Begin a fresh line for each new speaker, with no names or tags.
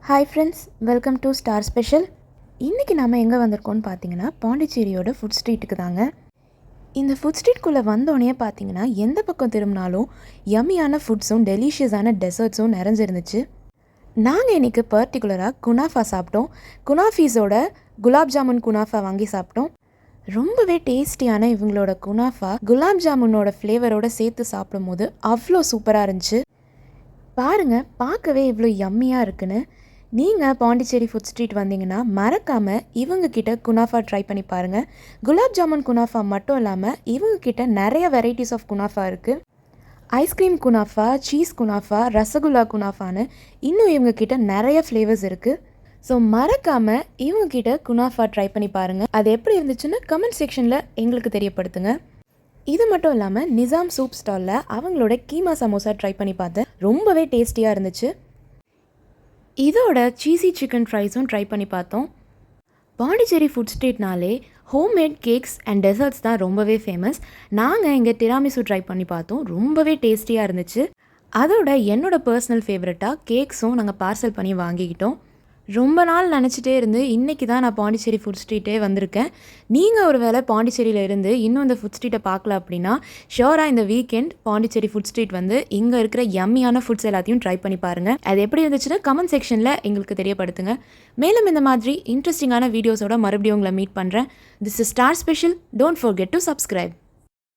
Hi friends, welcome to star special. இன்றைக்கி நம்ம எங்கே வந்திருக்கோம்னு பார்த்தீங்கன்னா பாண்டிச்சேரியோட ஃபுட் ஸ்ட்ரீட்டுக்கு தாங்க. இந்த ஃபுட் ஸ்ட்ரீட்குள்ளே வந்தோடனே பார்த்தீங்கன்னா எந்த பக்கம் திரும்பினாலும் யம்மியான ஃபுட்ஸும் டெலிஷியஸான டெசர்ட்ஸும் நிறைஞ்சிருந்துச்சு. நாங்கள் இன்றைக்கி பர்டிகுலராக குனாஃபா சாப்பிட்டோம். குனாஃபீஸோட குலாப் ஜாமுன் குனாஃபா வாங்கி சாப்பிட்டோம். ரொம்பவே டேஸ்டியான இவங்களோட குனாஃபா குலாப் ஜாமுனோட ஃப்ளேவரோடு சேர்த்து சாப்பிடும்போது அவ்வளோ சூப்பராக இருந்துச்சு. பாருங்கள், பார்க்கவே இவ்வளோ யம்மியாக இருக்குன்னு. நீங்கள் பாண்டிச்சேரி ஃபுட் ஸ்ட்ரீட் வந்தீங்கன்னா மறக்காமல் இவங்கக்கிட்ட குனாஃபா ட்ரை பண்ணி பாருங்கள். குலாப் ஜாமுன் குனாஃபா மட்டும் இல்லாமல் இவங்கக்கிட்ட நிறைய வெரைட்டிஸ் ஆஃப் குனாஃபா இருக்குது. Ice cream kunafa, cheese kunafa, rasgulla குனாஃபான்னு இன்னும் இவங்கக்கிட்ட நிறைய ஃப்ளேவர்ஸ் இருக்குது. ஸோ மறக்காமல் இவங்கக்கிட்ட குனாஃபா ட்ரை பண்ணி பாருங்கள். அது எப்படி இருந்துச்சுன்னு கமெண்ட் செக்ஷனில் எங்களுக்கு தெரியப்படுத்துங்க. இது மட்டும் இல்லாமல் நிசாம் சூப் ஸ்டாலில் அவங்களோட கீமா சமோசா ட்ரை பண்ணி பார்த்தேன். ரொம்பவே டேஸ்டியாக இருந்துச்சு. இதோட சீஸி சிக்கன் ஃப்ரைஸும் ட்ரை பண்ணி பார்த்தோம். பாண்டிச்சேரி ஃபுட் ஸ்ட்ரீட்னாலே ஹோம்மேட் கேக்ஸ் அண்ட் டெசர்ட்ஸ் தான் ரொம்பவே ஃபேமஸ். நாங்கள் இங்கே டிராமிசு ட்ரை பண்ணி பார்த்தோம். ரொம்பவே டேஸ்டியாக இருந்துச்சு. அதோட என்னோடய பர்சனல் ஃபேவரட்டாக கேக்ஸும் நாங்கள் பார்சல் பண்ணி வாங்கிக்கிட்டோம். ரொம்ப நாள் நினச்சிட்டே இருந்து இன்றைக்கி தான் நான் பாண்டிச்சேரி ஃபுட் ஸ்ட்ரீட்டே வந்திருக்கேன். நீங்கள் ஒரு வேளை பாண்டிச்சேரியில் இருந்து இன்னும் இந்த ஃபுட் ஸ்ட்ரீட்டை பார்க்கல அப்படின்னா ஷோராக இந்த வீக்கெண்ட் பாண்டிச்சேரி ஃபுட் ஸ்ட்ரீட் வந்து இங்கே இருக்கிற யம்மியான ஃபுட்ஸ் எல்லாத்தையும் ட்ரை பண்ணி பாருங்கள். அது எப்படி இருந்துச்சுன்னா கமெண்ட் செக்ஷனில் எங்களுக்கு தெரியப்படுத்துங்க. மேலும் இந்த மாதிரி இன்ட்ரெஸ்டிங்கான வீடியோஸோட மறுபடியும் உங்களை மீட் பண்ணுறேன். This is star special. Don't forget to subscribe.